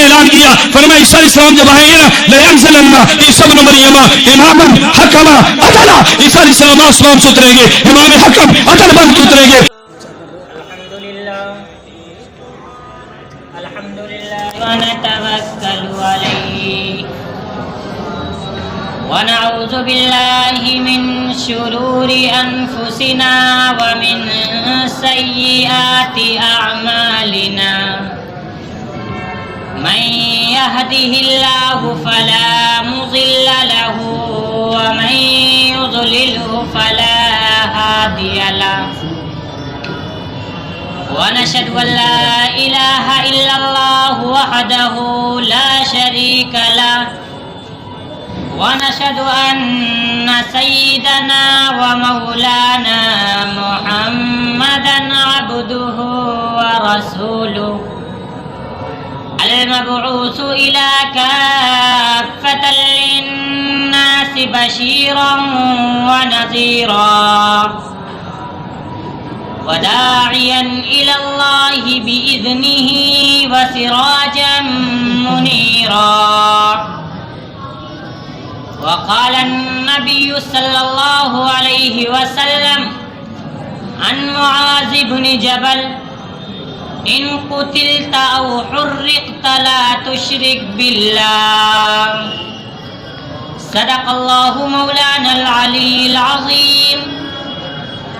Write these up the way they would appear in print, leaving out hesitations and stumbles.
نے اعلان کیا، فرمایا عیسیٰ علیہ السلام جب آئیں گے نا لَيَنزِلَنَّ عِیسیٰ ابْنُ مَرْیَمَ اماما حکما عدلا، عیسیٰ علیہ السلام آسمان سے اتریں گے امام حکم عدل بن کے اتریں گے. الحمدللہ ونتوکل علیہ ونعوذ باللہ من شرور انفسنا ومن سیئات اعمالنا من يهده الله فلا مضل له ومن يضلله فلا هادي له ونشهد أن لا إله إلا الله وحده لا شريك له ونشهد أن سيدنا ومولانا محمدا عبده ورسوله المبعوث إلى كافة للناس بشيرا ونذيرا وداعيا إلى الله بإذنه وسراجا منيرا. وقال النبي صلى الله عليه وسلم عن معاذ بن جبل إن قتلت أو حرقت لا تشرك بالله. صدق الله مولانا العلي العظيم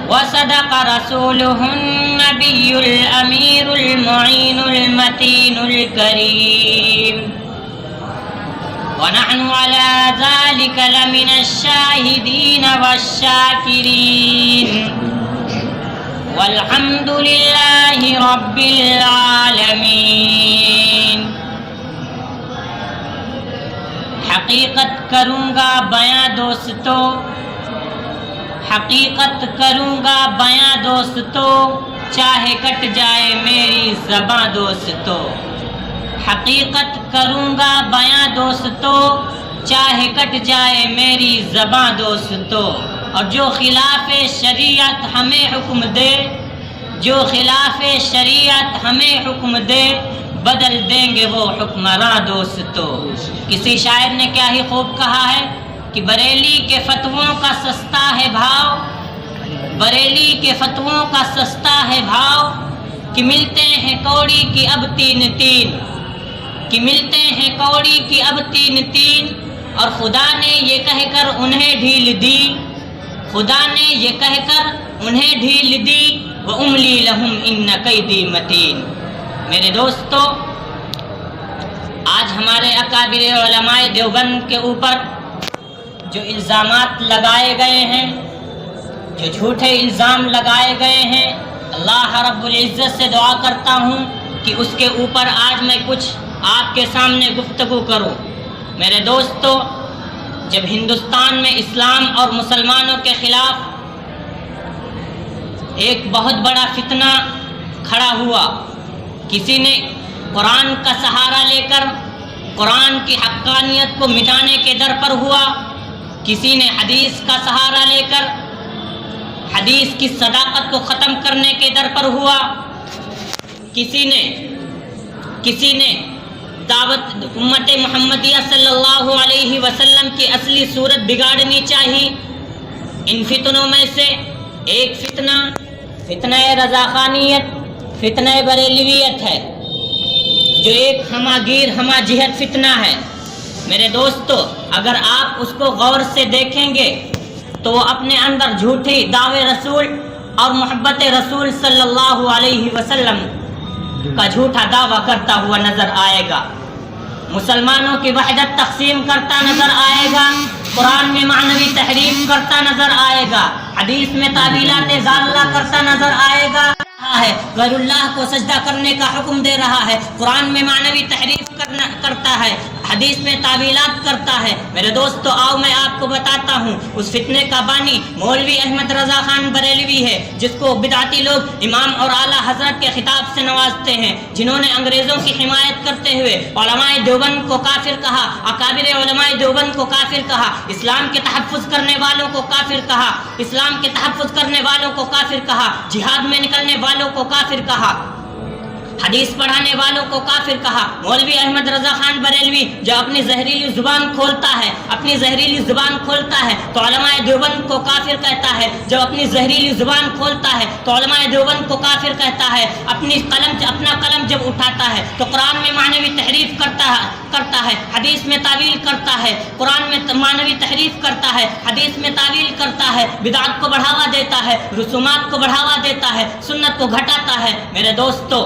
وصدق رسوله النبي الأمير المعين المتين الكريم ونحن على ذلك لمن الشاهدين والشاكرين والحمد لله رب العالمين. حقیقت کروں گا بیاں دوستو، حقیقت کروں گا بیاں دوستو، چاہے کٹ جائے میری زباں دوستو. حقیقت کروں گا بیاں دوستو، چاہے کٹ جائے میری زباں دوستو. اور جو خلاف شریعت ہمیں حکم دے، جو خلاف شریعت ہمیں حکم دے، بدل دیں گے وہ حکمراں دوستو. کسی شاعر نے کیا ہی خوب کہا ہے کہ بریلی کے فتووں کا سستا ہے بھاؤ، بریلی کے فتووں کا سستا ہے بھاؤ، کہ ملتے ہیں کوڑی کی اب تین تین، کہ ملتے ہیں کوڑی کی اب تین تین. اور خدا نے یہ کہہ کر انہیں ڈھیل دی، خدا نے یہ کہہ کر انہیں ڈھیل دی، وَأُمْلِي لَهُمْ إِنَّ كَيْدِي مَتِينٌ. میرے دوستو، آج ہمارے اکابر علماء دیوبند کے اوپر جو الزامات لگائے گئے ہیں، جو جھوٹے الزام لگائے گئے ہیں، اللہ رب العزت سے دعا کرتا ہوں کہ اس کے اوپر آج میں کچھ آپ کے سامنے گفتگو کروں. میرے دوستو، جب ہندوستان میں اسلام اور مسلمانوں کے خلاف ایک بہت بڑا فتنہ کھڑا ہوا، کسی نے قرآن کا سہارا لے کر قرآن کی حقانیت کو مٹانے کے در پر ہوا، کسی نے حدیث کا سہارا لے کر حدیث کی صداقت کو ختم کرنے کے در پر ہوا، کسی نے دعوت امت محمدیہ صلی اللہ علیہ وسلم کی اصلی صورت بگاڑنی چاہی. ان فتنوں میں سے ایک فتنہ رضاخانیت، فتنہ بریلویت ہے، جو ایک ہماگیر ہما جہت فتنہ ہے. میرے دوستو، اگر آپ اس کو غور سے دیکھیں گے تو وہ اپنے اندر جھوٹی دعوے رسول اور محبت رسول صلی اللہ علیہ وسلم کا جھوٹا دعویٰ کرتا ہوا نظر آئے گا. مسلمانوں کی وحدت تقسیم کرتا نظر آئے گا، قرآن میں معنوی تحریف کرتا نظر آئے گا، حدیث میں تعویلات ضالہ کرتا نظر آئے گا، غیر اللہ کو سجدہ کرنے کا حکم دے رہا ہے، قرآن میں معنوی تحریف کرتا ہے، حدیث میں تعویلات کرتا ہے. میرے دوستو، آؤ میں آپ کو بتاتا ہوں اس فتنے کا بانی مولوی احمد رضا خان بریلوی ہے، جس کو بدعتی لوگ امام اور اعلیٰ حضرت کے خطاب سے نوازتے ہیں، جنہوں نے انگریزوں کی حمایت کرتے ہوئے علماء دیوبند کو کافر کہا، اکابر علماء دیوبند کو کافر کہا، اسلام کے تحفظ کرنے والوں کو کافر کہا، اسلام کے تحفظ کرنے والوں کو کافر کہا، جہاد میں نکلنے والوں کو کافر کہا. حدیث پڑھانے والوں کو کافر کہا. مولوی احمد رضا خان بریلوی جو اپنی زہریلی زبان کھولتا ہے تو علماء دیوبند کو کافر کہتا ہے. جو اپنی زہریلی زبان کھولتا ہے تو علماء دیوبند کو کافر کہتا ہے. اپنا قلم جب اٹھاتا ہے تو قرآن میں معنوی تحریف کرتا ہے, حدیث میں تعویل کرتا ہے. قرآن میں معنوی تحریف کرتا ہے, حدیث میں تعویل کرتا ہے. بدعت کو بڑھاوا دیتا ہے, رسومات کو بڑھاوا دیتا ہے, سنت کو گھٹاتا ہے. میرے دوستو,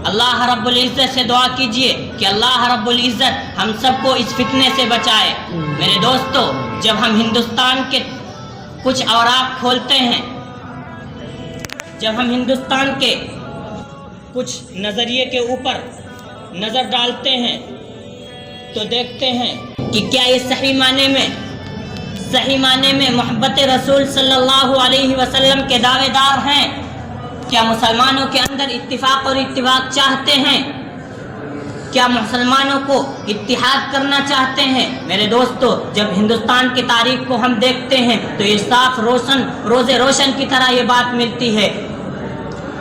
اللہ رب العزت سے دعا کیجئے کہ اللہ رب العزت ہم سب کو اس فتنے سے بچائے. میرے دوستو, جب ہم ہندوستان کے کچھ اوراق کھولتے ہیں, جب ہم ہندوستان کے کچھ نظریے کے اوپر نظر ڈالتے ہیں تو دیکھتے ہیں کہ کیا یہ صحیح معنی میں محبت رسول صلی اللہ علیہ وسلم کے دعوے دار ہیں؟ کیا مسلمانوں کے اندر اتفاق اور اتفاق چاہتے ہیں؟ کیا مسلمانوں کو اتحاد کرنا چاہتے ہیں؟ میرے دوستو, جب ہندوستان کی تاریخ کو ہم دیکھتے ہیں تو یہ صاف روشن کی طرح یہ بات ملتی ہے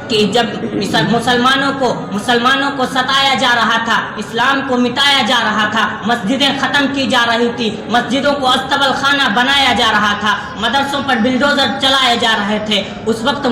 کہ جب مسلمانوں کو ستایا جا رہا تھا, اسلام کو مٹایا جا رہا تھا, مسجدیں ختم کی جا رہی تھی, مسجدوں کو استبل خانہ بنایا جا رہا تھا, مدرسوں پر بلڈوزر چلائے جا رہے تھے, اس وقت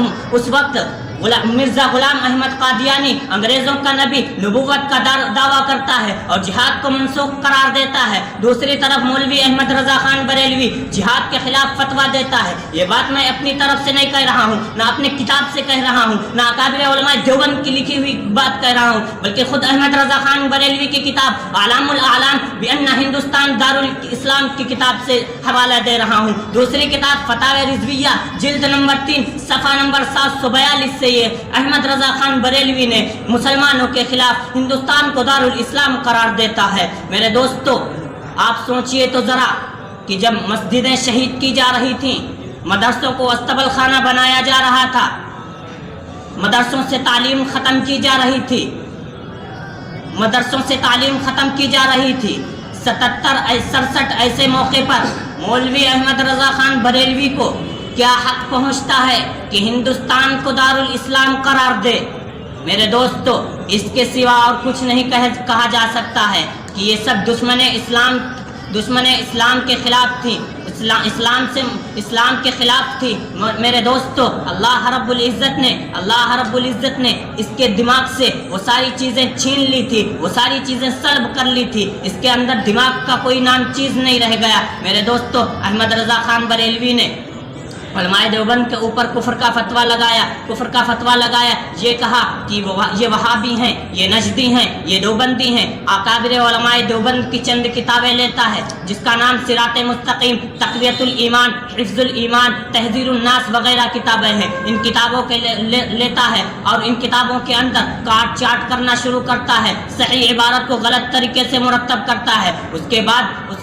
مرزا غلام احمد قادیانی انگریزوں کا نبی نبوت کا دعویٰ کرتا ہے اور جہاد کو منسوخ قرار دیتا ہے. دوسری طرف مولوی احمد رضا خان بریلوی جہاد کے خلاف فتویٰ دیتا ہے. یہ بات میں اپنی طرف سے نہیں کہہ رہا ہوں, نہ اپنی کتاب سے کہہ رہا ہوں, نہ اکابر علماء دیوبند کی لکھی ہوئی بات کہہ رہا ہوں, بلکہ خود احمد رضا خان بریلوی کی کتاب اعلام الاعلام بان ہندوستان دارالاسلام کی کتاب سے حوالہ دے رہا ہوں. دوسری کتاب فتاوی رضویہ جلد نمبر 3 صفحہ نمبر 742 سے یہ احمد رضا خان بریلوی نے مسلمانوں کے خلاف ہندوستان کو دارالاسلام قرار دیتا ہے. میرے دوستو, آپ سوچئے تو ذرا کہ جب مسجدیں شہید کی جا رہی تھیں, مدرسوں کو استبل خانہ بنایا جا رہا تھا, مدرسوں سے تعلیم ختم کی جا رہی تھی, 67 ایسے موقع پر مولوی احمد رضا خان بریلوی کو کیا حق پہنچتا ہے کہ ہندوستان کو دارالاسلام قرار دے؟ میرے دوستو, اس کے سوا اور کچھ نہیں کہا جا سکتا ہے کہ یہ سب دشمن اسلام کے خلاف تھی, اسلام کے خلاف تھی. میرے دوستو, اللہ رب العزت نے اس کے دماغ سے وہ ساری چیزیں چھین لی تھی, وہ ساری چیزیں سلب کر لی تھی. اس کے اندر دماغ کا کوئی نام چیز نہیں رہ گیا. میرے دوستو, احمد رضا خان بریلوی نے علماء دیوبند کے اوپر کفر کا فتویٰ لگایا, یہ کہا کہ یہ وہابی ہیں, یہ نجدی ہیں, یہ دیوبندی ہیں. اکابر علماء دیوبند کی چند کتابیں لیتا ہے جس کا نام صراط مستقیم, تقویت الایمان, حفظ الایمان, تحذیر الناس وغیرہ کتابیں ہیں. ان کتابوں کے لیتا ہے اور ان کتابوں کے اندر کاٹ چاٹ کرنا شروع کرتا ہے, صحیح عبارت کو غلط طریقے سے مرتب کرتا ہے. اس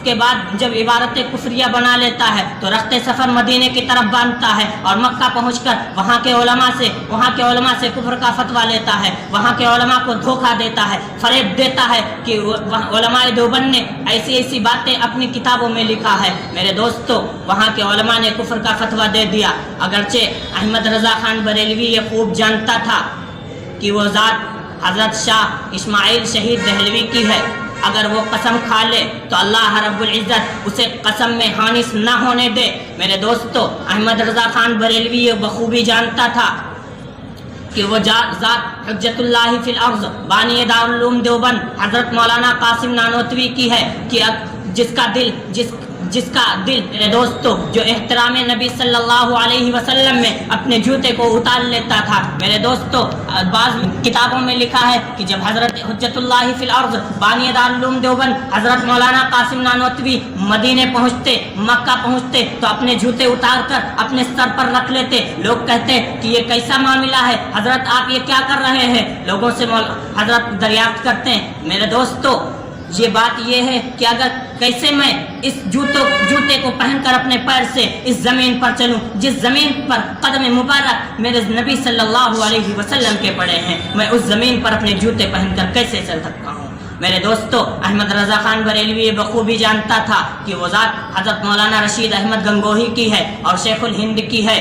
کے بعد جب عبارت کفریہ بنا لیتا ہے تو رخت سفر مدینے کی طرف باندھتا ہے اور مکہ پہنچ کر وہاں کے علماء سے کفر کا فتویٰ لیتا ہے, وہاں کے علماء کو دھوکہ دیتا ہے, فریب دیتا ہے کہ علماء دیوبند نے ایسی باتیں اپنی کتابوں میں لکھا ہے. میرے دوستو, وہاں کے علماء نے کفر کا فتویٰ دے دیا. اگرچہ احمد رضا خان بریلوی یہ خوب جانتا تھا کہ وہ ذات حضرت شاہ اسماعیل شہید دہلوی کی ہے. اگر وہ قسم کھا لے تو اللہ رب العزت اسے قسم میں حانث نہ ہونے دے. میرے دوستو, احمد رضا خان بریلوی یہ بخوبی جانتا تھا کہ وہ ذات حجت اللہ فی الارض بانی دارالعلوم دیوبند حضرت مولانا قاسم نانوتوی کی ہے, کہ جس کا دل میرے دوستو جو احترام نبی صلی اللہ علیہ وسلم میں اپنے جوتے کو اتار لیتا تھا. میرے دوستو, بعض کتابوں میں لکھا ہے کہ جب حضرت حجت اللہ فی الارض بانی دارالعلوم دیوبند حضرت مولانا قاسم نانوتوی مدینے پہنچتے, مکہ پہنچتے تو اپنے جوتے اتار کر اپنے سر پر رکھ لیتے. لوگ کہتے کہ یہ کیسا معاملہ ہے حضرت, آپ یہ کیا کر رہے ہیں؟ لوگوں سے حضرت دریافت کرتے ہیں. میرے دوستو, یہ بات یہ ہے کہ اگر کیسے میں اس جوتے کو پہن کر اپنے پیر سے اس زمین پر چلوں جس زمین پر قدم مبارک میرے نبی صلی اللہ علیہ وسلم کے پڑے ہیں, میں اس زمین پر اپنے جوتے پہن کر کیسے چل سکتا ہوں؟ میرے دوستو, احمد رضا خان بریلوی یہ بخوبی جانتا تھا کہ وہ ذات حضرت مولانا رشید احمد گنگوہی کی ہے اور شیخ الہند کی ہے.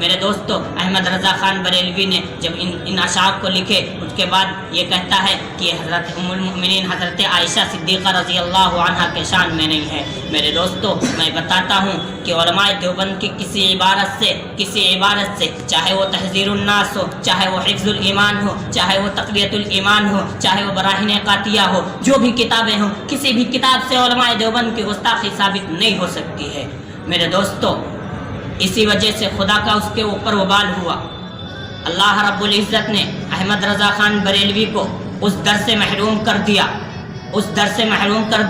میرے دوستو احمد رضا خان بریلوی نے جب ان اشعار کو لکھے اس کے بعد یہ کہتا ہے کہ حضرت ام المؤمنین حضرت عائشہ صدیقہ رضی اللہ عنہا کے شان میں نہیں ہے۔ میرے دوستو میں بتاتا ہوں کہ علماء دیوبند کی کسی عبارت سے چاہے وہ تحذیر الناس ہو، چاہے وہ حفظ الایمان ہو، چاہے وہ تقویۃ الایمان ہو، چاہے وہ براہین قاطعہ ہو، جو بھی کتابیں ہوں، کسی بھی کتاب سے علماء دیوبند کی گستاخی ثابت نہیں ہو سکتی ہے۔ میرے دوستو اسی وجہ سے خدا کا اس کے اوپر وبال ہوا۔ اللہ رب العزت نے احمد رضا خان بریلوی کو اس در سے محروم کر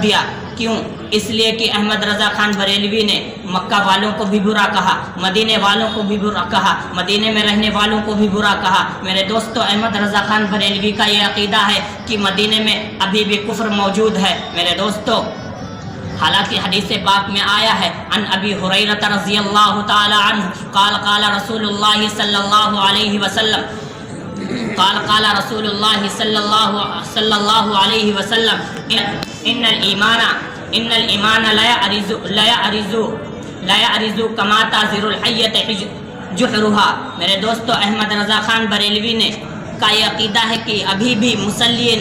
دیا۔ کیوں؟ اس لیے کہ احمد رضا خان بریلوی نے مکہ والوں کو بھی برا کہا، مدینے والوں کو بھی برا کہا، مدینے میں رہنے والوں کو بھی برا کہا۔ میرے دوستو احمد رضا خان بریلوی کا یہ عقیدہ ہے کہ مدینے میں ابھی بھی کفر موجود ہے۔ میرے دوستو حالانکہ حدیث پاک میں آیا ہے عن ابی ہریرہ رضی اللہ تعالی عنہ قال قال رسول اللہ صلی اللہ علیہ وسلم قال رسول اللہ صلی اللہ علیہ وسلم ان الایمان لا يعرض کما تعذر الحیۃ جحرها۔ میرے دوستو احمد رضا خان بریلوی نے کا یہ عقیدہ ہے کہ ابھی بھی مصلی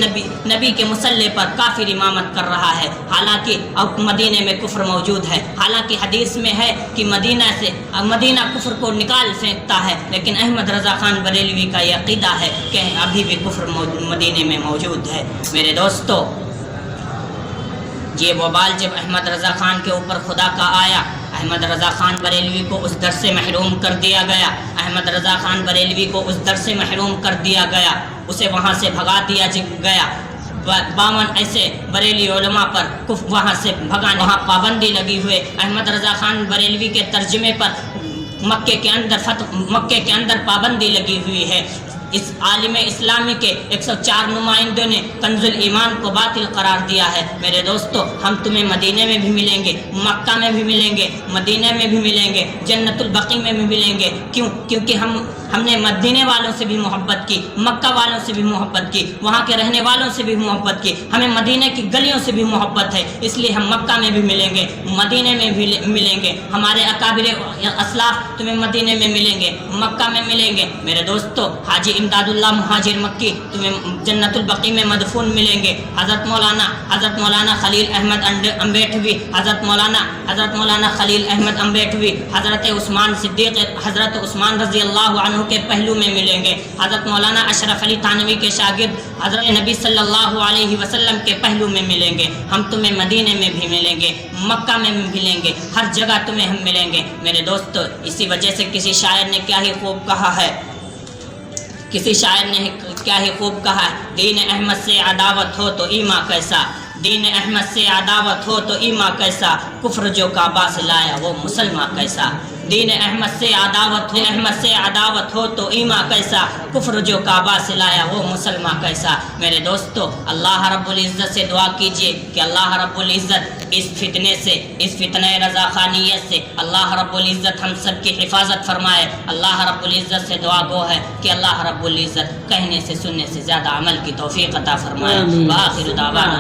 نبی کے مصلی پر کافر امامت کر رہا ہے، حالانکہ اب مدینے میں کفر موجود ہے۔ حالانکہ حدیث میں ہے کہ مدینہ کفر کو نکال پھینکتا ہے، لیکن احمد رضا خان بریلوی کا یہ عقیدہ ہے کہ ابھی بھی کفر مدینے میں موجود ہے۔ میرے دوستو یہ وبال جب احمد رضا خان کے اوپر خدا کا آیا، احمد رضا خان بریلوی کو اس در سے محروم کر دیا گیا، احمد رضا خان بریلوی کو اس در سے محروم کر دیا گیا، اسے وہاں سے بھگا دیا گیا۔ 52 ایسے بریلی علماء پر وہاں سے بھگانے وہاں پابندی لگی ہوئے۔ احمد رضا خان بریلوی کے ترجمے پر مکے کے اندر پابندی لگی ہوئی ہے۔ اس عالم اسلامی کے 104 نمائندوں نے کنز الایمان کو باطل قرار دیا ہے۔ میرے دوستو ہم تمہیں مدینے میں بھی ملیں گے، مکہ میں بھی ملیں گے، مدینے میں بھی ملیں گے، جنت البقیع میں بھی ملیں گے۔ کیونکہ ہم نے مدینے والوں سے بھی محبت کی، مکہ والوں سے بھی محبت کی، وہاں کے رہنے والوں سے بھی محبت کی، ہمیں مدینے کی گلیوں سے بھی محبت ہے، اس لیے ہم مکہ میں بھی ملیں گے، مدینے میں بھی ملیں گے۔ ہمارے اکابر اسلاف تمہیں مدینے میں ملیں گے، مکہ میں ملیں گے۔ میرے دوستو حاجی امداد اللہ مہاجر مکی تمہیں جنت البقیع میں مدفون ملیں گے۔ حضرت مولانا خلیل احمد امبیٹوی، حضرت مولانا خلیل احمد امبیٹوی، حضرت عثمان صدیق، حضرت عثمان رضی اللہ عنہ کے پہلو میں ملیں گے۔ حضرت مولانا اشرف علی تھانوی کے شاگرد حضرت نبی صلی اللہ علیہ وسلم کے پہلو میں ملیں گے۔ ہم تمہیں مدینے میں بھی ملیں گے، مکہ میں بھی ملیں گے، ہر جگہ تمہیں ہم ملیں گے۔ میرے دوستو اسی وجہ سے کسی شاعر نے کیا ہی خوب کہا ہے، دین احمد سے عداوت ہو تو ایمان کیسا، دین احمد سے عداوت ہو تو ایمان کیسا، کفر جو کعبہ سے لایا وہ مسلمان کیسا، دین احمد سے عداوت ہو تو ایمان کیسا، کفر جو کعبہ سے لایا وہ مسلمان کیسا۔ میرے دوستو اللہ رب العزت سے دعا کیجئے کہ اللہ رب العزت اس فتنہ رضا خانیت سے اللہ رب العزت ہم سب کی حفاظت فرمائے۔ اللہ رب العزت سے دعا گو ہے کہ اللہ رب العزت کہنے سے سننے سے زیادہ عمل کی توفیق عطا فرمائے۔ وآخر دعوانا